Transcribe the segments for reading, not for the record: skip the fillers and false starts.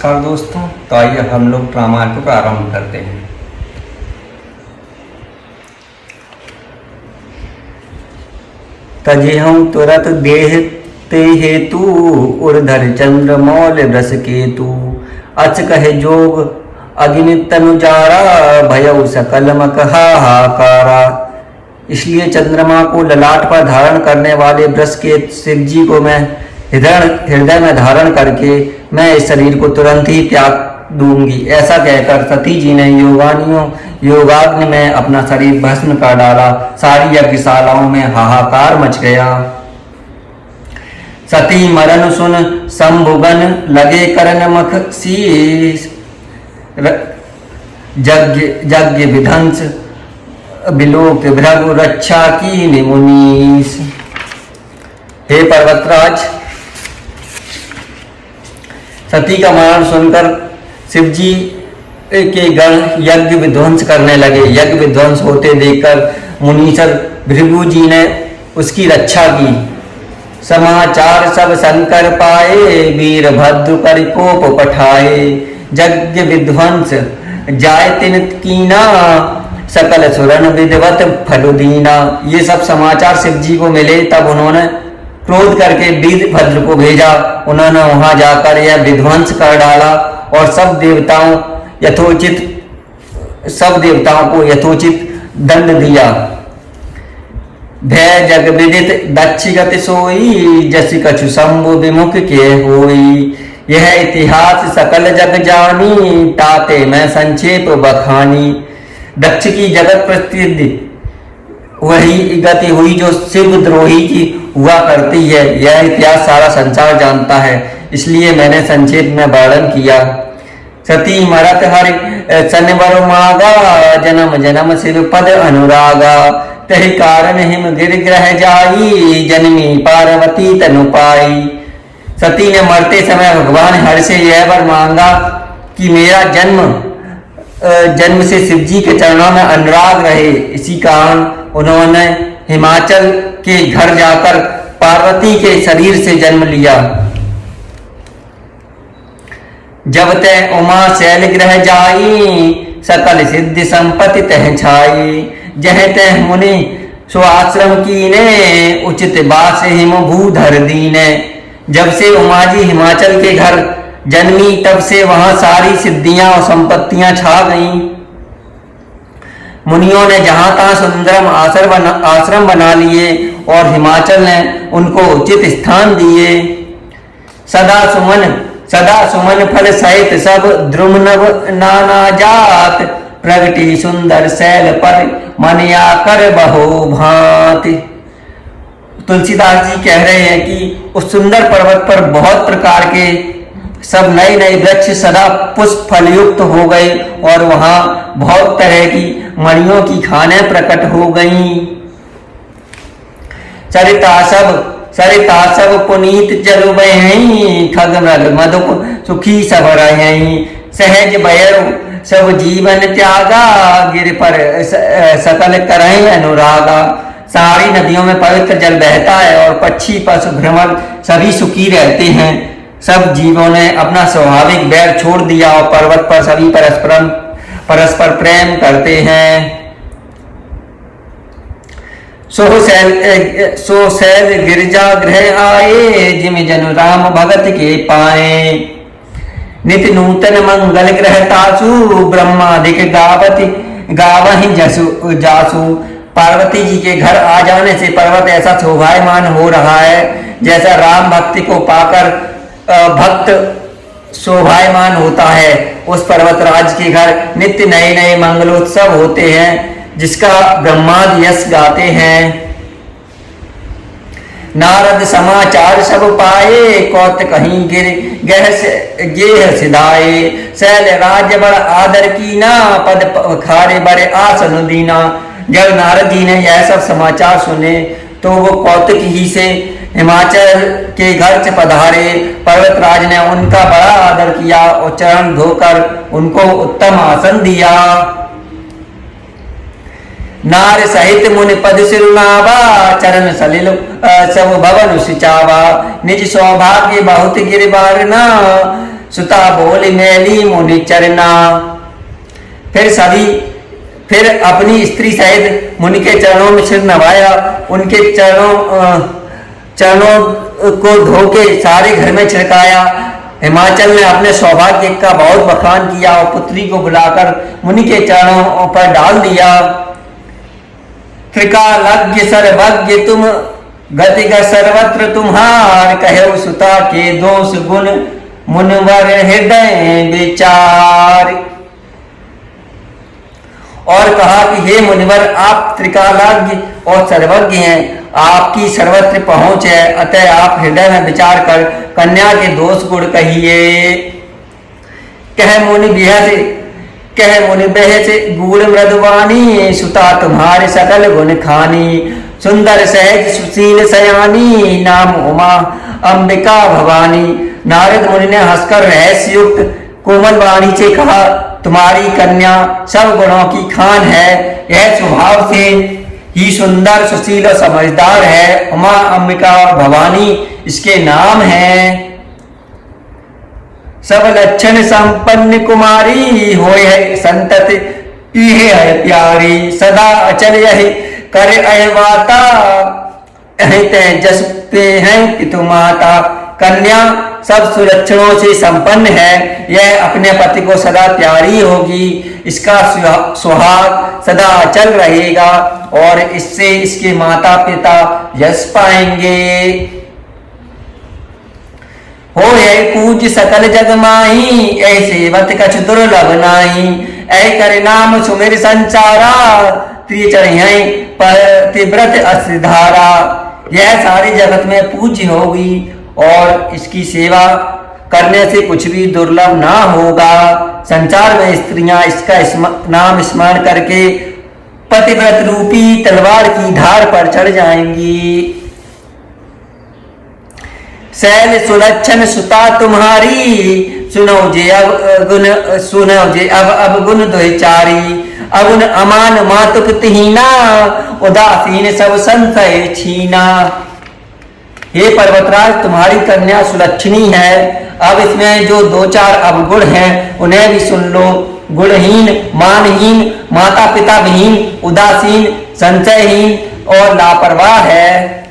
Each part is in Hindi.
नमस्कार दोस्तों। तो आइए हम लोग रामायण को प्रारंभ करते हैं। तजेहं तुरत देहते हेतु उर्धर चंद्र मौल व्रस केतु अच कहे जोग अग्नि तनुजारा भयउ सकल मक हाहाकारा। इसलिए चंद्रमा को ललाट पर धारण करने वाले वृष के शिव जी को मैं हृदय में धारण करके मैं इस शरीर को तुरंत ही त्याग दूंगी। ऐसा कहकर सती जी ने योगाग्नि में अपना शरीर भस्म कर डाला। सारी यज्ञशालाओं में हाहाकार मच गया। सती मरण सुन संभुगन लगे करन मख शीस यज्ञ विध्वंस बिलोक भृगु रक्षा की निमुनीस। हे पर्वतराज, सती का मरण सुनकर शिवजी के गण यज्ञ विध्वंस करने लगे। यज्ञ विध्वंस होते देखकर मुनीश्वर भृगु जी ने उसकी रक्षा की। समाचार सब शंकर पाए वीरभद्र कर कोप पठाए। यज्ञ विध्वंस जाय तिन कीना सकल सुरन विधिवत फलुदीना। ये सब समाचार शिव जी को मिले तब उन्होंने क्रोध करके वीरभद्र को भेजा। उन्होंने वहां जाकर यह विध्वंस कर डाला और सब देवताओं को यथोचित दंड दिया। भय जग विदित दक्ष गति सोई जस कछु शंभु विमुख के होई। यह इतिहास सकल जग जानी ताते मैं संक्षेप बखानी। दक्ष की जगत प्रसिद्धि वही गति हुई जो शिवद्रोही की हुआ करती है। यह इतिहास सारा संसार जानता है, इसलिए मैंने संक्षेप में वर्णन किया। सती मरत हरि सनवर मागा जन्म जन्म शिव पद अनुरागा। तहि कारण हिम गिर ग्रह जाई जन्मी पार्वती तनु पाई। सती ने मरते समय भगवान हरि से यह वर मांगा कि मेरा जन्म से शिवजी के चरणों में अनुराग रहे। इसी कारण उन्होंने हिमाचल के घर जाकर पार्वती के शरीर से जन्म लिया। जब तय उमा शैल ग्रह जाई सकल सिद्धि संपत्ति तह छाई। जह तह मुनि स्वाश्रम कीने उचित बास हिम भूधर दीने। जब से उमा जी हिमाचल के घर जन्मी तब से वहां सारी सिद्धियां और संपत्तियां छा गईं। मुनियों ने जहां तहां सुंदरम आश्रम बना लिए और हिमाचल ने उनको उचित स्थान दिए। सदा सुमन फल सहित सब द्रुम नव नाना जात। प्रगति सुंदर शैल पर मन आकर बहो भांति। तुलसीदास जी कह रहे हैं कि उस सुंदर पर्वत पर बहुत प्रकार के सब नए नए वृक्ष सदा पुष्प फलयुक्त हो गए और वहां बहुत तरह की मणियों की खानें प्रकट हो गईं। सरिता सब पुनीत जल बहई खग मृग मधुप सुखी सब रही। सहज बयरु सब जीवन त्यागा गिर पर सकल करहि अनुरागा। सारी नदियों में पवित्र जल बहता है और पक्षी पशु भ्रमर सभी सुखी रहते हैं। सब जीवों ने अपना स्वाभाविक बैर छोड़ दिया और पर्वत पर सभी परस्पर प्रेम करते हैं। सो शैल गिरजा गृह आए जिम जनु राम भगत के पाए। नित नूतन मंगल ग्रह तासु ब्रह्मादिक गावहि जासु। पार्वती जी के घर आ जाने से पर्वत ऐसा शोभायमान हो रहा है जैसा राम भक्ति को पाकर भक्त शोभायमान होता है। उस पर्वतराज के घर नित्य नए नए मंगलोत्सव होते हैं जिसका ब्रह्मादि यश गाते हैं। नारद समाचार सब पाए कौत कहीं गिर गेह सिधाए। शैल राज्य बड़ आदर कीना पद खारे बड़े आसन दीना। जब नारद जी ने यह सब समाचार सुने तो वो कौतुक ही से हिमाचल के घर से पधारे। पर्वतराज ने उनका बड़ा आदर किया और चरण धोकर उनको उत्तम आसन दिया। नार सहित मुनि पद सिरुनावा चरण सलिल सब भवन सिचावा। निज सौभाग्य बहुत गिरबार ना सुता बोल मैली मुनि चरना। फिर अपनी स्त्री सहित मुनि के चरणों में सिर नवाया, उनके चरणों को धो के सारे घर में छिड़काया। हिमाचल ने अपने सौभाग्य का बहुत बखान किया और पुत्री को बुलाकर मुनि के चरणों पर डाल दिया। त्रिकालज्ञ सर्वज्ञ तुम गति का सर्वत्र तुम्हार, कहो सुता के दोष गुण मुनवर हृदय विचार। और कहा कि हे मुनिवर, आप त्रिकालज्ञ और सर्वज्ञ हैं, आपकी सर्वत्र पहुंच है, अतः आप हृदय में विचार कर कन्या के दोष गुण कहिए। कह मुनि बहस गूढ़ मृदुवानी, सुता तुम्हारे सकल गुण खानी। सुंदर सहज सुशील सयानी, नाम उमा अंबिका भवानी। नारद मुनि ने हंसकर रहस्युक्त कोमल वाणी से कहा, तुम्हारी कन्या सब गुणों की खान है। यह स्वभाव से ही सुंदर सुशील और समझदार है। उमा अंबिका और भवानी इसके नाम हैं। सब लक्षण संपन्न कुमारी, होय है संतति इहे है प्यारी। सदा अचल यही कर अहवाता, जस पे है पितु माता। कन्या सब सुलक्षणों से संपन्न है, यह अपने पति को सदा प्यारी होगी, इसका सुहाग सदा अचल रहेगा और इससे इसके माता पिता यश पाएंगे। हो है पूज सकल जग माही, ऐसे वत कछ दुर्लभ नाही। ऐ कर नाम सुमिर संचारा, प्रिय चढ़ियाई पतिव्रत असिधारा। यह सारे जगत में पूज्य होगी और इसकी सेवा करने से कुछ भी दुर्लभ ना होगा। संसार में स्त्रियां इसका नाम स्मरण करके पतिव्रत रूपी तलवार की धार पर चढ़ जाएंगी। शैल सुलक्षण सुता तुम्हारी, सुनो जे अब गुण दुचारी। अगुण अमान मातुक तिहीना, उदासीन सब संशय छीना। हे पर्वतराज, तुम्हारी कन्या सुलक्षणी है। अब इसमें जो दो चार अवगुण हैं उन्हें भी सुन लो। गुणहीन, मानहीन, माता पिता विहीन, उदासीन, संशयहीन और लापरवाह है।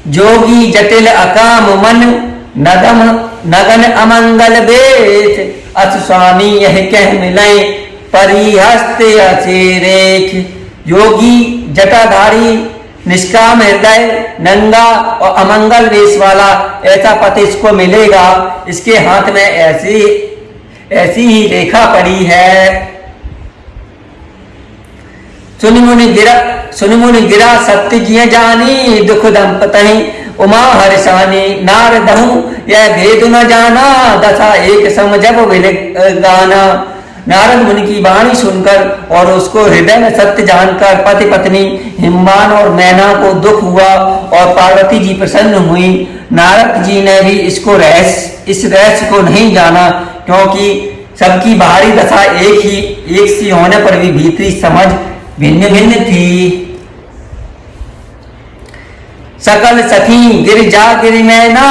जोगी जटिल अकाम मन, नगन अमंगल वेश। अस स्वामी यह कह मिले, परिहस्त अचेरेख। योगी जटाधारी, निष्काम हृदय, नंगा और अमंगल वेश वाला ऐसा पति इसको मिलेगा। इसके हाथ में ऐसी ही रेखा पड़ी है। सुन मुनि गिरा सत्य जिय जानी, दुख दंपतहि उमा हर्षानी। नारदहु यह भेद न जाना, दशा एक सम जब विल गाना। नारद मुनि की वाणी सुनकर और उसको हृदय में सत्य जानकर पति पत्नी हिमवान और मैना को दुख हुआ और पार्वती जी प्रसन्न हुई। नारद जी ने भी इस रहस्य को नहीं जाना, क्योंकि सबकी बाहरी दशा एक सी होने पर भी भीतरी समझ भिन्न भिन्न थी। सकल सखी गिरजा गिरि नैना,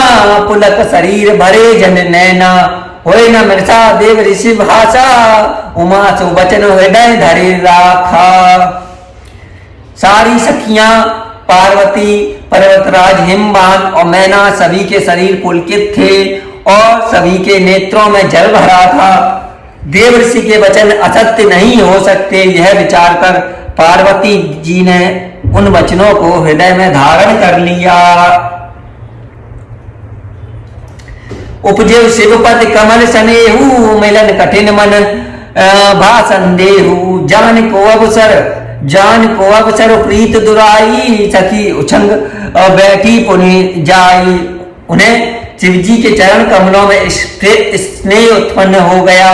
पुलक शरीर भरे जन नैना। होय न मृषा देव ऋषि भाषा, उमा सुवचन हृदय धरे राखा। सारी सखियां पार्वती, पर्वतराज हिमवान और मैना सभी के शरीर पुलकित थे और सभी के नेत्रों में जल भरा था। देव ऋषि के वचन असत्य नहीं हो सकते, यह विचार कर पार्वती जी ने उन वचनों को हृदय में धारण कर लिया। उपजेव शिवपति कमल सनेहू, मिलन कठिन मन भासंदेहू। जान को अवसर प्रीत दुराई, सखी उछंग बैठी पुनि जाई। उन्हें शिवजी के चरण कमलों में स्नेह उत्पन्न हो गया,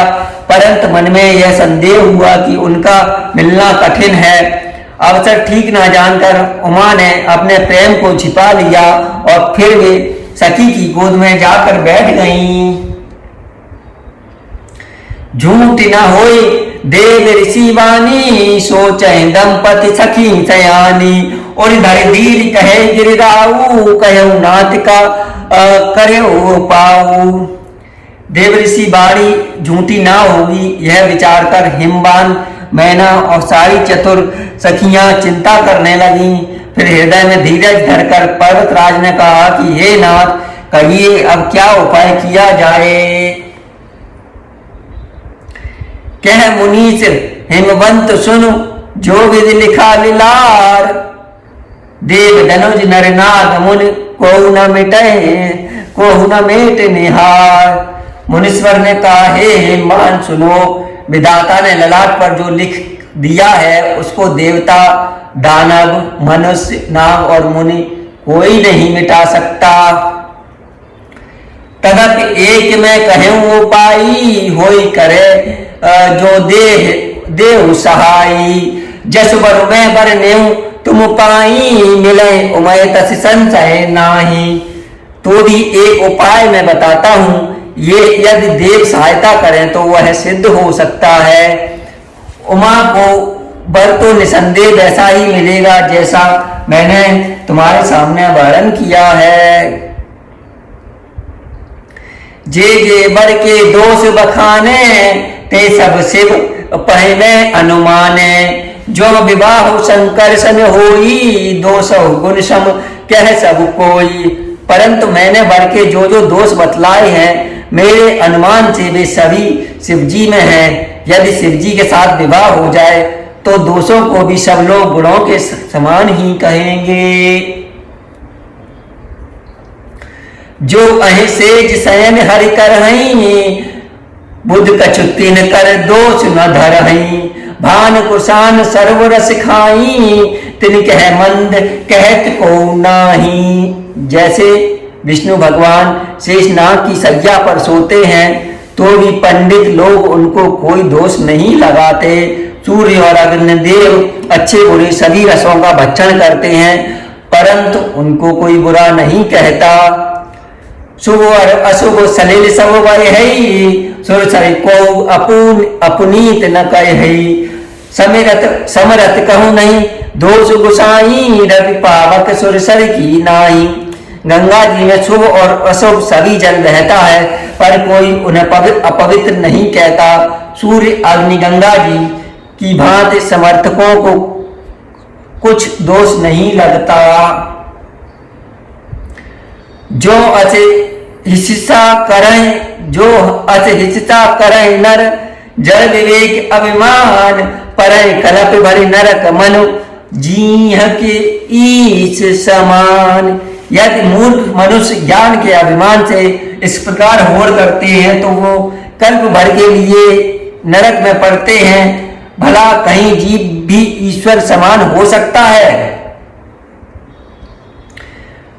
परंतु मन में यह संदेह हुआ कि उनका मिलना कठिन है। अवसर ठीक न जानकर उमा ने अपने प्रेम को छिपा लिया और फिर वे सखी की गोद में जाकर बैठ गईं। झूठ न होई देव ऋषि वाणी, सोचै दंपति सखी सयानी। और धर धीर कहे गिरिराऊ, कहु नाथ का करे हो पाऊ। देवऋषि बाणी झूठी ना होगी, यह विचार कर हिमवान मैना और सारी चतुर सखियां चिंता करने लगी। फिर हृदय में धीरज धरकर पर्वतराज ने कहा कि हे नाथ, कहिए अब क्या उपाय किया जाए। कह मुनीष हिमवंत सुन, जो विधि लिखा लीलार। देव धनुज नर नाग मुनि को न मिटे, को न मेट निहार। मुनीश्वर ने कहा, हे हिमवान सुनो, विधाता ने ललाट पर जो लिख दिया है उसको देवता, दानव, मनुष्य, नाग और मुनि कोई नहीं मिटा सकता। तदपि एक मैं कहूँ उपाय, होई करे जो देव सहाई। जस बर मैं बर नेऊ तुम पाई, मिले उमय तस संशय नाही। तो भी एक उपाय मैं बताता हूँ, ये यदि देव सहायता करें तो वह सिद्ध हो सकता है। उमा को बर तो निसंदेह वैसा ही मिलेगा जैसा मैंने तुम्हारे सामने वर्णन किया है। जे जे बर के दोष बखाने, ते सब शिव पहले अनुमाने। जो विवाह शंकर सन होई, दोष गुण सम कह सब कोई। परंतु मैंने बर के जो जो दोष बतलाए हैं, मेरे अनुमान से वे सभी शिवजी में हैं। यदि शिवजी के साथ विवाह हो जाए तो दोषों को भी सब लोग गुणों के समान ही कहेंगे। जो अहि सेज शयन हरि करहई, बुध कछु तीन कर दोष न धरहई। भान कुशान सर्वरस खाई, तिन कह मंद कहत को नाही। जैसे विष्णु भगवान शेषनाग की सज्जा पर सोते हैं तो भी पंडित लोग उनको कोई दोष नहीं लगाते। सूर्य और अग्निदेव अच्छे बुरे सभी रसों का भक्षण करते हैं, परंतु उनको कोई बुरा नहीं कहता। शुभ और अशुभ सलिल सब वय है, सुरसर को अपनीत न कह है। समरथ कहूँ नहीं दोष गुसाई, रवि पावक सुरसर की नाई। गंगा जी में शुभ और अशुभ सभी जल बहता है, पर कोई उन्हें अपवित्र नहीं कहता। सूर्य अग्नि गंगा जी की भांति समर्थकों को कुछ दोष नहीं लगता। जो असे हिस्सा करें, जो असे हिस्सा करें नर, जल विवेक अभिमान, परय कलप भरी नरक मनु, जीह के ईश समान। यदि मूर्ख मनुष्य ज्ञान के अभिमान से इस प्रकार होड़ करते हैं तो वो कल्प भर के लिए नरक में पड़ते हैं। भला कहीं जीव भी ईश्वर समान हो सकता है?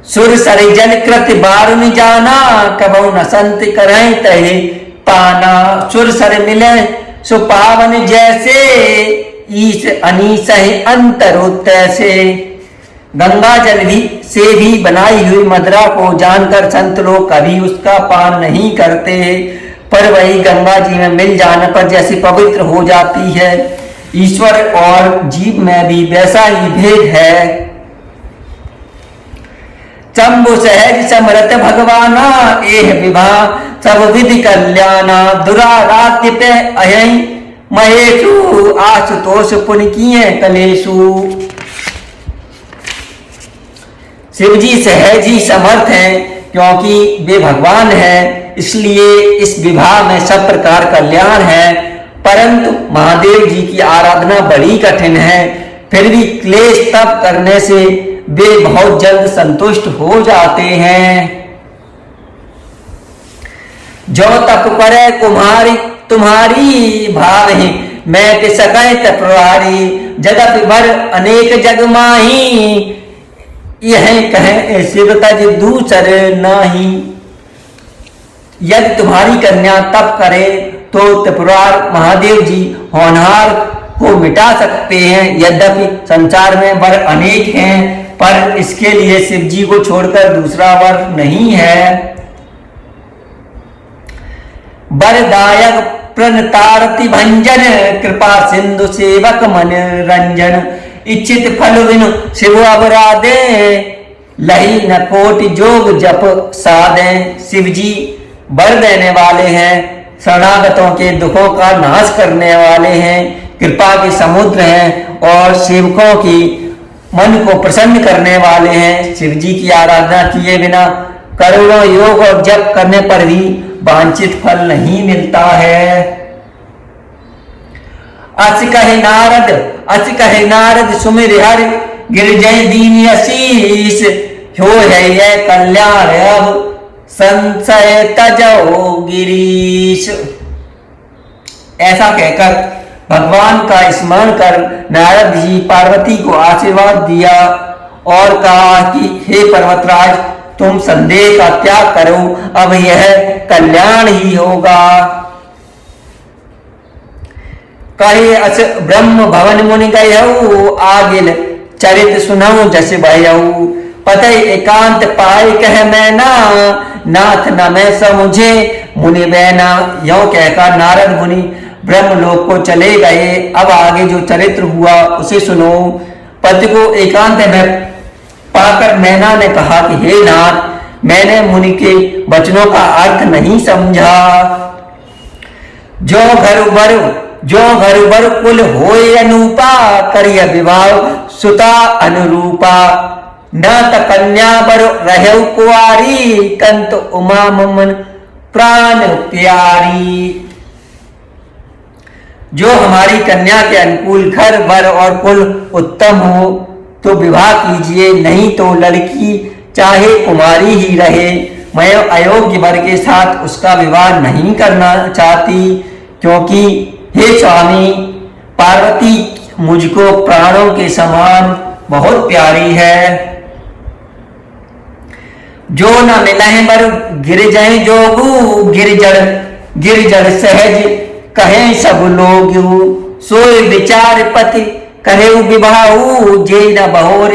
सुर सर जल कृत बारुन जाना, कबहु न संत करें तहे पाना। सुर सर मिले सुपावन जैसे, ईश अनीस अंतरो तैसे। गंगा जल भी से भी बनाई हुई मदिरा को जानकर संत लोग कभी उसका पान नहीं करते, पर वही गंगा जी में मिल जाने पर जैसी पवित्र हो जाती है। ईश्वर और जीव में भी वैसा ही भेद है। चंबु सहज समरथ भगवाना, एह विवाह सब विधि कल्याणा। दुराराध्य पे अयं महेशु, आशुतोष पुन किए कलेशु। शिवजी सहज ही समर्थ हैं, क्योंकि वे भगवान हैं, इसलिए इस विवाह में सब प्रकार कल्याण है। परंतु महादेव जी की आराधना बड़ी कठिन है, फिर भी क्लेश तप करने से वे बहुत जल्द संतुष्ट हो जाते हैं। जो तप करे कुम्हारी तुम्हारी, भाव ही मैं के सकै तपवारी। जगत भर अनेक जग माही, यह कहे शिवता जी दूसर नाही। यदि तुम्हारी कन्या तप करे तो त्रिपुरार महादेव जी होनहार को मिटा सकते हैं। यद्यपि संसार में वर अनेक हैं, पर इसके लिए शिव जी को छोड़कर दूसरा वर नहीं है। वरदायक प्रणतारति भंजन, कृपा सिंधु सेवक मन रंजन। इच्छित फल विनु शिव अवराधे, लही न कोटि जोग जप साधे। शिव जी वर देने वाले हैं, शरणागतों के दुखों का नाश करने वाले हैं, कृपा के समुद्र हैं और सेवकों की मन को प्रसन्न करने वाले हैं। शिव जी की आराधना किए बिना करोड़ों योग और जप करने पर भी वांछित फल नहीं मिलता है। अस कहे नारद सुमिर हर, गिरजय दीन आशीष। हो है यह कल्याण अब संशय तजो गिरीश। ऐसा कहकर भगवान का स्मरण कर नारद जी पार्वती को आशीर्वाद दिया और कहा कि हे पर्वतराज, तुम संदेह का त्याग करो, अब यह कल्याण ही होगा। कहे अस ब्रह्म भवन मुनि गयऊ, आगिल चरित सुनऊ जस भयऊ। पतय एकांत पाए कह मैना, नाथ न मैं समझे मुनि बैना। यों कहकर नारद मुनि ब्रह्मलोक को चले गए। अब आगे जो चरित्र हुआ उसे सुनो। पति को एकांत में पाकर मैना ने कहा कि हे नाथ, मैंने मुनि के वचनों का अर्थ नहीं समझा। जो घर बर कुल होए अनूपा, करिय विवाह सुता अनुरूपा। न त कन्या बर रहु कुआरी, कंत उमा ममन प्राण प्यारी। जो हमारी कन्या के अनुकूल घर वर और कुल उत्तम हो तो विवाह कीजिए, नहीं तो लड़की चाहे कुमारी ही रहे। मैं अयोग्य वर के साथ उसका विवाह नहीं करना चाहती, क्योंकि हे स्वामी, पार्वती मुझको प्राणों के समान बहुत प्यारी है। जो न मिलहि बर गिर जाए जोगू, गिरजड़ सहज कहे सब लोग। सोए विचार पति कहे विवाहू, जे न बहोर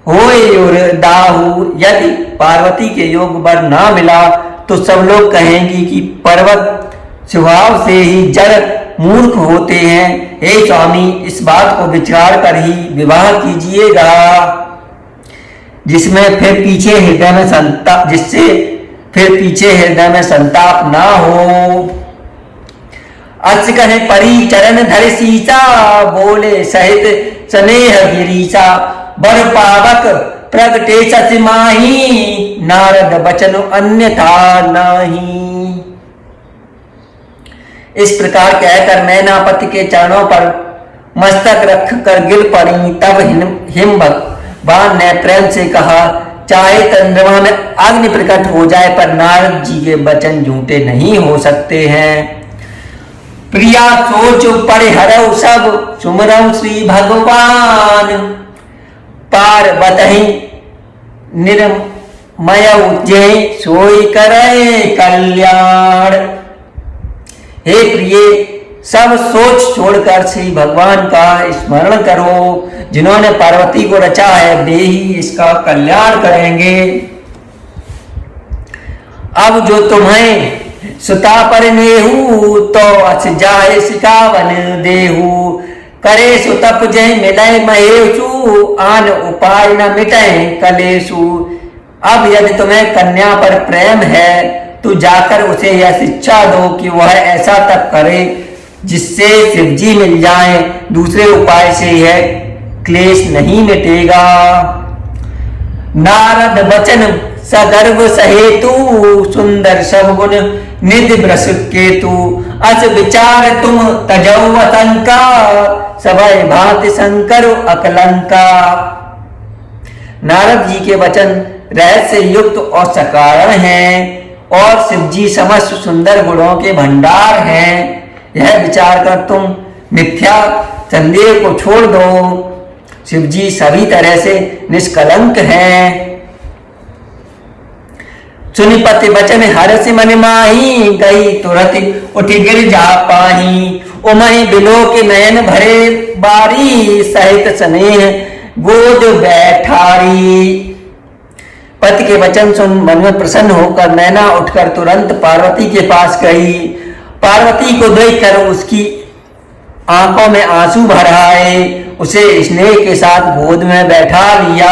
होए दाहू। यदि पार्वती के योग वर ना मिला तो सब लोग कहेंगे कि पर्वत स्वभाव से ही जड़ मूर्ख होते हैं। हे स्वामी, इस बात को विचार कर ही विवाह कीजिएगा, जिससे फिर पीछे हृदय में संताप ना हो। अस कहे परी चरण धर सीसा, बोले सहित स्नेह गिरीसा। बर पावक प्रगटे सच माही, नारद बचन अन्यथा नाही। इस प्रकार कहकर मैना पति के चरणों पर मस्तक रख कर गिर पड़ी। तब हिमवान ने प्रेम से कहा, चाहे चंद्रमा में अग्नि प्रकट हो जाए पर नारद जी के वचन झूठे नहीं हो सकते हैं। प्रिया सोच परिहरऊ सब, सुमरऊ श्री भगवान। पार्वती निर्मयऊ जे, सोई करे कल्याण। हे प्रिय, सब सोच छोड़कर श्री भगवान का स्मरण करो। जिन्होंने पार्वती को रचा है वे ही इसका कल्याण करेंगे। अब जो तुम्हें सुता पर नेहू, तो अस जाए सिकावन देहू। करे सुतप जय मिलय महेशु, आन उपाय न मिटे कलेशु। अब यदि तुम्हें कन्या पर प्रेम है तो जाकर उसे यह शिक्षा दो कि वह ऐसा तप करे जिससे शिव जी मिल जाए। दूसरे उपाय से यह क्लेश नहीं मिटेगा। नारद वचन सगर्व सहेतु, सुंदर सब गुण निधि ब्रस केतु। अस विचार तुम तजौ आतंका, सभय भांति शंकर अकलंका। नारद जी के वचन रहस्य युक्त और सकारण हैं और शिव जी समस्त सुंदर गुणों के भंडार हैं। यह विचार कर तुम मिथ्या संदेह को छोड़ दो। शिव जी सभी तरह से निष्कलंक हैं। सुनिपति वचन हर्ष मन माही, गई तुरंत उठ गिर जा पाही। उमहि बिलो के नयन भरे बारी, सहित स्नेह गोद बैठारी। पति के वचन सुन मन में प्रसन्न होकर नैना उठकर तुरंत पार्वती के पास गई। पार्वती को देखकर उसकी आंखों में आंसू भर आए। उसे स्नेह के साथ गोद में बैठा लिया।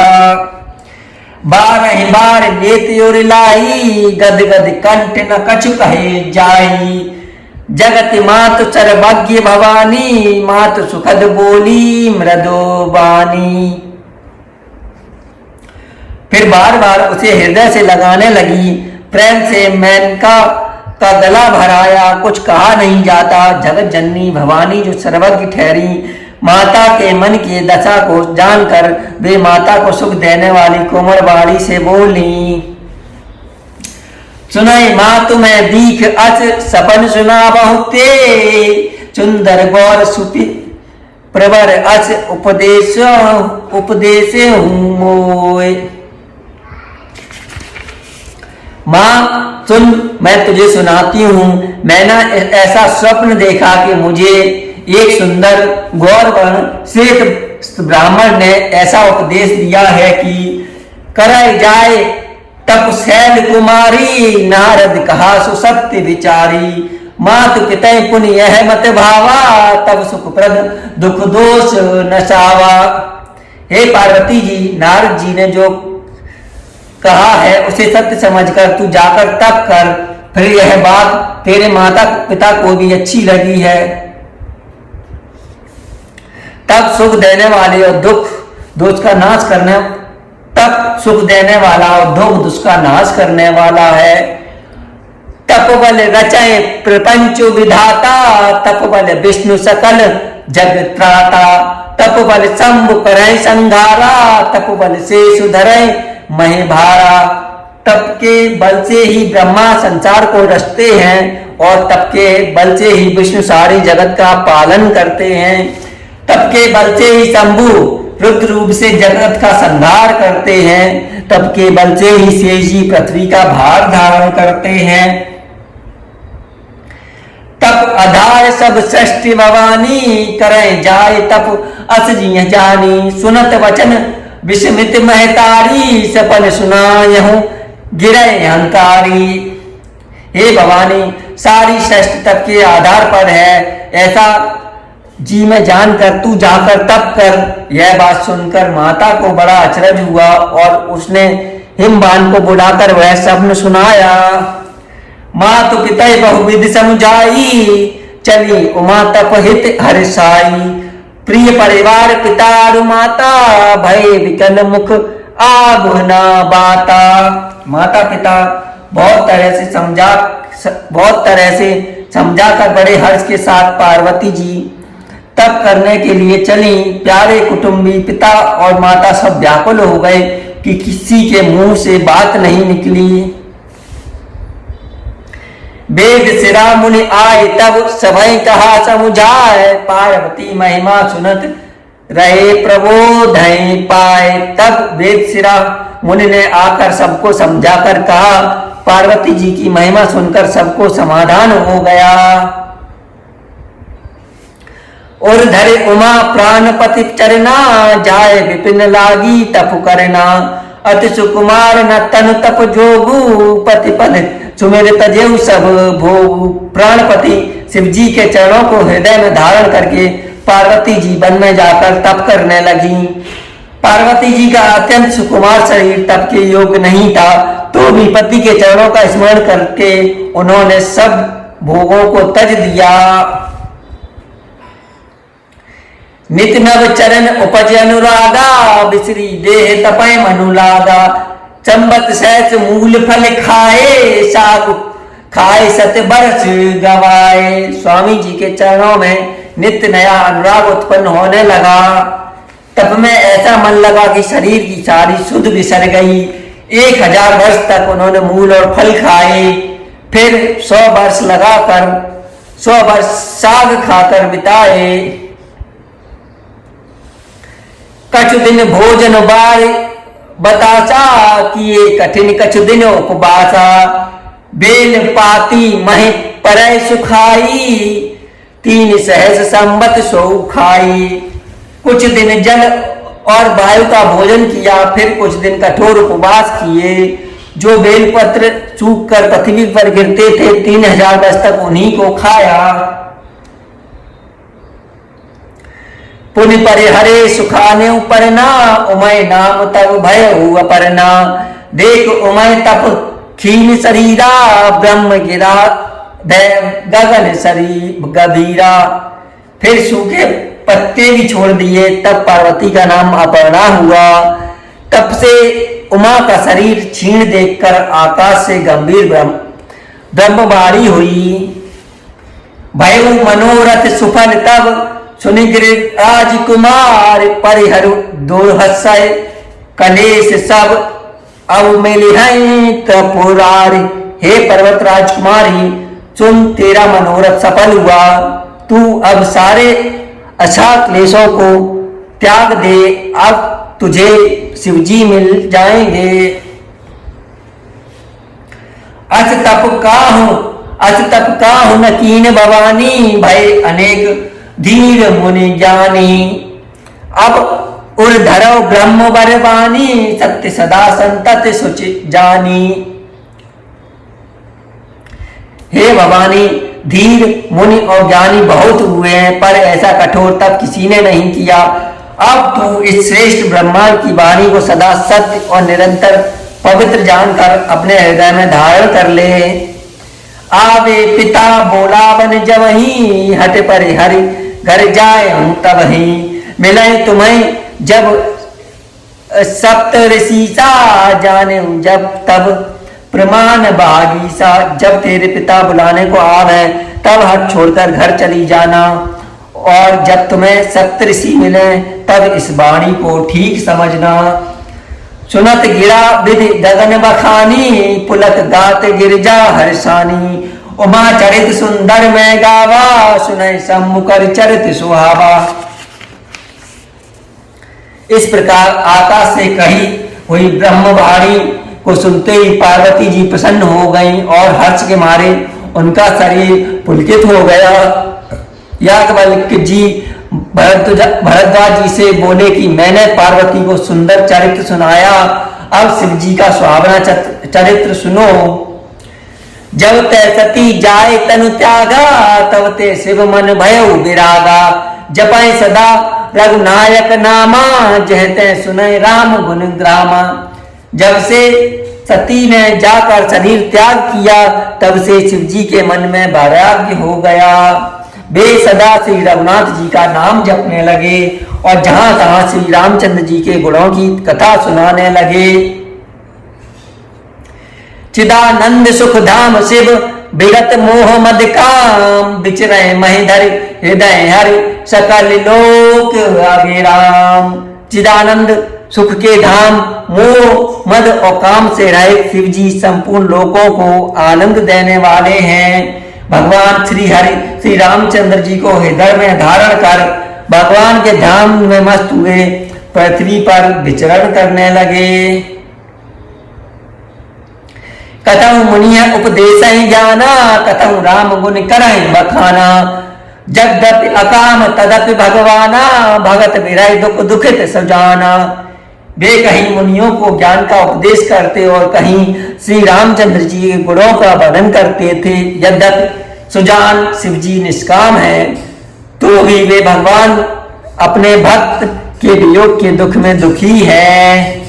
बारह बार लेत और लाई, गद गद कंठ न कछु कहे जाई। जगत मात सर्वज्ञ भवानी, मात सुखद बोली मृदो बानी। फिर बार बार उसे हृदय से लगाने लगी, प्रेम से मेनका का गला भराया, कुछ कहा नहीं जाता। जगत जननी भवानी जो सर्वज्ञ ठहरी, माता के मन की दशा को जानकर वे माता को सुख देने वाली कोमल वाणी से बोली, सुनाई माँ तुम्हें दीख अस सपन सुना बहुते, सुंदर गौर सुपी प्रवर अस उपदेश हूँ मोए। माँ सुन, मैं तुझे सुनाती हूँ। मैंने ऐसा स्वप्न देखा कि मुझे एक सुंदर गौरवर्ण श्वेत ब्राह्मण ने ऐसा उपदेश दिया है कि कराई जाए तप शैल कुमारी, नारद कहा सुसत्य विचारी। मातु पिता पुण्य यह मत भावा, तब सुखप्रद दुख दोष नशावा। हे पार्वती जी, नारद जी ने जो कहा है उसे सत्य समझकर तू जाकर तप कर। फिर यह बात तेरे माता पिता को भी अच्छी लगी है। तब सुख देने वाले और दुख दोष का नाश करने, तब सुख देने वाला और दुख दोष का नाश करने वाला है। तप बल रचय प्रपंच विधाता, तप बल विष्णु सकल जग त्राता। तप बल शंभु करय संघारा, तप बल से सुधरय मही भारा। तप के बल से ही ब्रह्मा संसार को रचते हैं और तप के बल से ही विष्णु सारी जगत का पालन करते हैं। तप के बल से ही शंभु रुद्र रूप से जगत का संहार करते हैं। तप के बल से ही शेष जी पृथ्वी का भार धारण करते हैं। तप आधार सब सृष्टि भवानी, करें जाए तप अस जी जानी। सुनत वचन विस्मित महतारी, सपन सुनायहूं गिरय अहंकारी। हे भवानी, सारी सृष्टि तप के आधार पर है, ऐसा जी में जानकर तू जाकर तप कर। यह बात सुनकर माता को बड़ा अचरज हुआ और उसने हिमबान को बुलाकर वह स्वप्न सुनाया। माँ तो पिता बहुविध समझाई, चली उमा तप हित हर्षाई। प्रिय परिवार पिता माता, भय विकन मुख आगुना बाता। माता पिता बहुत तरह से समझाकर बड़े हर्ष के साथ पार्वती जी तप करने के लिए चली। प्यारे कुटुंबी पिता और माता सब व्याकुल हो गए कि किसी के मुंह से बात नहीं निकली। वेद सिरा मुनि आए तब सभय कहा समुझाए, पार्वती महिमा सुनत रहे प्रबोधय पाए। तब वेद सिरा मुनि ने आकर सबको समझाकर कहा। पार्वती जी की महिमा सुनकर सबको समाधान हो गया। और धरे उमा प्राणपति चरना, जाए विपिन लागी तप करना। अति सुकुमार न तन तप जोगु, पति पद सुमेर तजेऊ सब भोगु। प्राणपति शिव जी के चरणों को हृदय में धारण करके पार्वती जी वन में जाकर तप करने लगी। पार्वती जी का अत्यंत सुकुमार शरीर तप के योग्य नहीं था, तो भी पति के चरणों का स्मरण करके उन्होंने सब भोगों को तज दिया। नित नव चरण उपज अनुरागा, बिसरी देह तपय मनु लागा। चंबत सहस मूल फल खाए, साग खाए सत बरस गवाए। स्वामी जी के चरणों में नित्य नया अनुराग उत्पन्न होने लगा। तप में ऐसा मन लगा कि शरीर की सारी सुध बिसर गई। 1000 वर्ष तक उन्होंने मूल और फल खाए। फिर 100 वर्ष लगाकर 100 वर्ष साग खाकर बिताए। कछु दिन भोजन बार बतासा, किए कठिन कछु दिन उपवासा। बेल पाती मह परय सुखाई, 3 सहस संबत सो खाई। कुछ दिन जल और वायु का भोजन किया, फिर कुछ दिन कठोर उपवास किए। जो बेलपत्र सूख कर पृथ्वी पर गिरते थे, 3000 वर्ष तक उन्हीं को खाया। पुनि परिहरे सुखाने परना, उमय नाम तब भय अपरना। देख उमय तप खीन शरीरा, ब्रह्म गिरा गगन शरीर गभीरा। फिर सूखे पत्ते भी छोड़ दिए, तब पार्वती का नाम अपर्णा हुआ। तब से उमा का शरीर क्षीण देखकर आकाश से गंभीर ब्रह्मवाणी हुई। भयउ मनोरथ सुफल तब, सुनि गिरिराज कुमार। परिहरु दुर्हसय कलेश सब, अब मिलिहै त्रिपुरारि। हे पर्वत राजकुमारी, सुन तेरा मनोरथ सफल हुआ। तू अब सारे अच्छा क्लेशों को त्याग दे, अब तुझे शिवजी मिल जाएंगे। अस तप काहु न कीन भवानी, भय अनेक धीर मुनि ज्ञानी। अब उर्धरव ब्रह्म बरवानी, सत्य सदा संतत सुचि जानी। हे भवानी, धीर मुनि और ज्ञानी बहुत हुए हैं, पर ऐसा कठोर तप किसी ने नहीं किया। अब तू इस श्रेष्ठ ब्रह्मांड की वाणी को सदा सत्य और निरंतर पवित्र जानकर अपने हृदय में धारण कर ले। आवे पिता बोलावन जबहि, हट पर हरि घर जाए हूं तबहि। मिले तुम्हें जब सप्त ऋषि सा, जाने जब तब प्रमाण भागीसा। जब तेरे पिता बुलाने को आवे, तब हट छोड़कर घर चली जाना। और जब तुम्हें सप्त ऋषि मिले, तब इस वाणी को ठीक समझना। सुनत गिरा विधि गगन बखानी, पुलक गात गिरजा हर्षानी। उमा चरित सुंदर में गावा, सुनय सम्मुकर चरित सुहावा। इस प्रकार आकाश से कही हुई ब्रह्मवाणी को सुनते ही पार्वती जी प्रसन्न हो गईं और हर्ष के मारे उनका शरीर पुलकित हो गया। याज्ञवल्क्य जी भरद्वाज जी से बोले कि मैंने पार्वती को सुंदर चरित्र सुनाया, अब शिव जी का सुहावना चरित्र सुनो। जब ते सती जाए तनु त्यागा, तब ते शिव मन भयउ विरागा। जपै सदा रघुनायक नामा, जहते सुनय राम गुण ग्रामा। जब से सती ने जाकर शरीर त्याग किया, तब से शिव जी के मन में वैराग्य हो गया। वे सदा श्री रघुनाथ जी का नाम जपने लगे और जहां तहां श्री रामचंद्र जी के गुणों की कथा सुनाने लगे। चिदानंद सुख धाम शिव, विगत मोह मद काम। विचरे महीधर हृदय हरि, सकल लोक आगे राम। चिदानंद सुख के धाम, मोह मद और काम से रहित शिव जी संपूर्ण लोकों को आनंद देने वाले हैं। भगवान श्री हरि श्री रामचंद्र जी को हृदय में धारण कर भगवान के धाम में मस्त हुए पृथ्वी पर विचरण करने लगे। कथम मुनिया उपदेश ज्ञाना, कथम राम गुण करहि बखाना। जगदपि अकाम तदपि भगवाना, भगत विरह दुख दुखित सुजाना। वे कहीं मुनियों को ज्ञान का उपदेश करते और कहीं श्री रामचंद्र जी के गुणों का वर्णन करते थे। यद्यपि सुजान शिव जी निष्काम है, तो भी वे भगवान अपने भक्त के वियोग के दुख में दुखी है।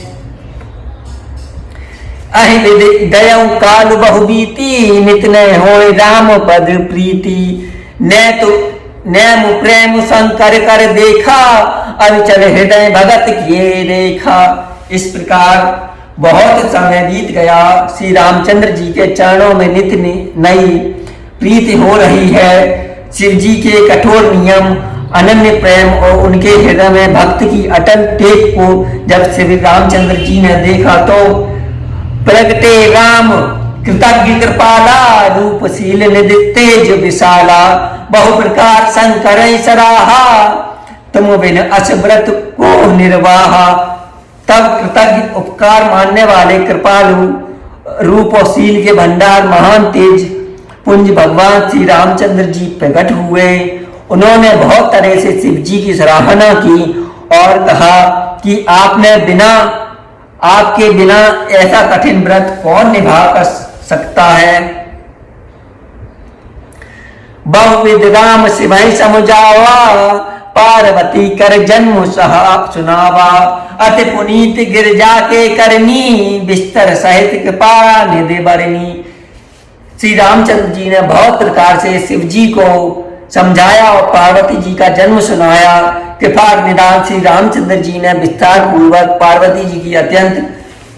दयऊ काल बहु बीती, नित न होय राम पद प्रीति। नैम प्रेम शंकर कर देखा, अविचल हृदय भगत किए रेखा। इस प्रकार बहुत समय बीत गया। श्री रामचंद्र जी के चरणों में नित्य नई प्रीति हो रही है। शिव जी के कठोर नियम, अनन्य प्रेम और उनके हृदय में भक्त की अटल टेक को जब श्री रामचंद्र जी ने देखा, तो प्रगटे राम कृतज्ञ कृपाला, रूपशील निधि तेज विशाला। बहु प्रकार शंकर सराहा, तुम बिन असव्रत को निर्वाहा। तब कृतज्ञ उपकार मानने वाले कृपालु, रूप और शील के भंडार, महान तेज पुंज भगवान श्री रामचंद्र जी प्रकट हुए। उन्होंने बहुत तरह से शिव जी की सराहना की और कहा कि आपके बिना ऐसा कठिन व्रत कौन निभा कर सकता है। बहुविध राम शिवहि समुझावा, पार्वती कर जन्म सुनावा, अति पुनीत गिरजा के करनी, बिस्तर सहित कृपा निधि बरनी। श्री रामचंद्र जी ने बहुत प्रकार से शिव जी को समझाया और पार्वती जी का जन्म सुनाया। कृपा निदान श्री रामचंद्र जी ने विस्तार पूर्वक पार्वती जी की अत्यंत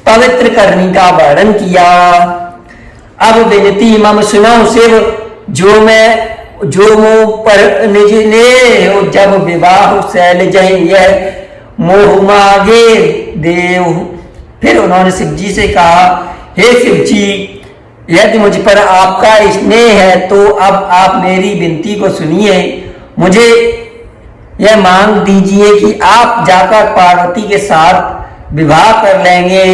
पवित्र करनी का वर्णन किया। अब विनती मम सुनो शिव, जो मुँह पर निज ने, जब विवाह शैल जय यह मोह मागे देव। फिर उन्होंने शिव जी से कहा, हे शिव जी, यदि मुझ पर आपका स्नेह है तो अब आप मेरी विनती को सुनिए। मुझे यह मांग दीजिए कि आप जाकर पार्वती के साथ विवाह कर लेंगे।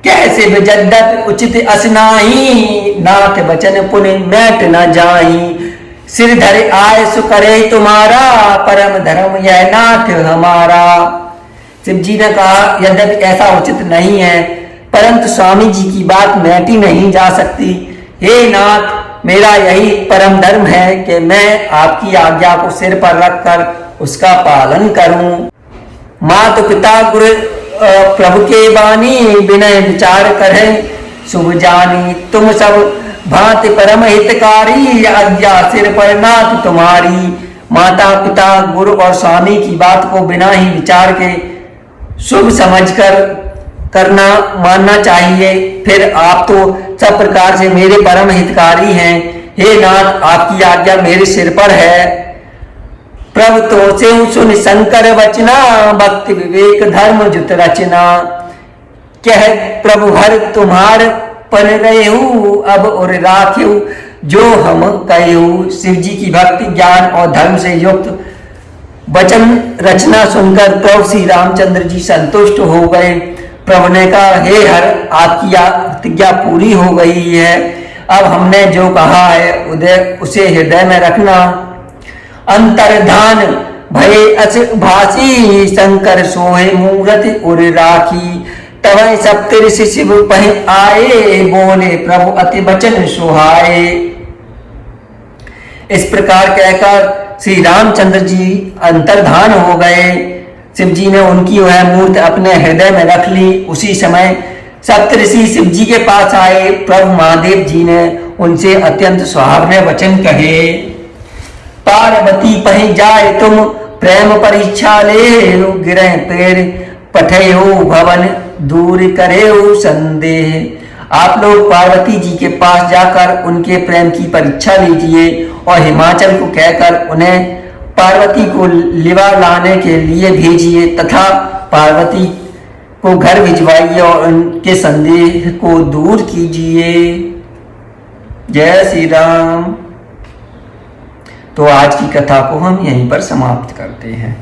कैसे विजद्दत उचित असनाही, नाथ वचन पुण्य मैट न जाही। सिर धरे आय सु करे तुम्हारा, परम धर्म यह नाथ हमारा। शिव जी ने कहा, यद्यपि ऐसा उचित नहीं है, परंतु स्वामी जी की बात मैटी नहीं जा सकती। हे नाथ, मेरा यही परम धर्म है कि मैं आपकी आज्ञा को सिर पर रखकर उसका पालन करूं। माता पिता गुरु प्रभु के बानी, विनय विचार करें शुभ जानी। तुम सब भांति परम हितकारी, आज्ञा सिर पर नाथ तुम्हारी। माता पिता गुरु और स्वामी की बात को बिना ही विचार के शुभ समझकर करना मानना चाहिए। फिर आप तो सब प्रकार से मेरे परम हितकारी हैं। हे नाथ, आपकी आज्ञा मेरे सिर पर है। प्रभु तो से सुन शंकर वचना, भक्ति विवेक धर्म जुत रचना। कह प्रभु हर तुम्हार पर रहू, अब और राख्यू जो हम कहू। शिव जी की भक्ति ज्ञान और धर्म से युक्त वचन रचना सुनकर प्रभु श्री रामचंद्र जी संतुष्ट हो गए। प्रभु ने कहा, हे हर, आपकी प्रतिज्ञा पूरी हो गई है। अब हमने जो कहा है उसे हृदय में रखना। अंतर्धान भय अस भासी, शंकर सोहे मूर्ति उर राखी। तब सप्तऋषि शिव पह आए, बोले प्रभु अति वचन सुहाए। इस प्रकार कहकर श्री रामचंद्र जी अंतर्धान हो गए। शिव जी ने उनकी वह मूर्ति अपने हृदय में रख ली। उसी समय सप्तऋषि शिव जी के पास आए। प्रभु महादेव जी ने उनसे अत्यंत सुहावने वचन कहे। पार्वती पह जाए तुम प्रेम परीक्षा ले, गिरह पेड़ पठयो भवन दूर करेऊ संदेह। आप लोग पार्वती जी के पास जाकर उनके प्रेम की परीक्षा लीजिए और हिमाचल को कहकर उन्हें पार्वती को लिवा लाने के लिए भेजिए तथा पार्वती को घर भिजवाइए और उनके संदेह को दूर कीजिए। जय श्री राम। तो आज की कथा को हम यहीं पर समाप्त करते हैं।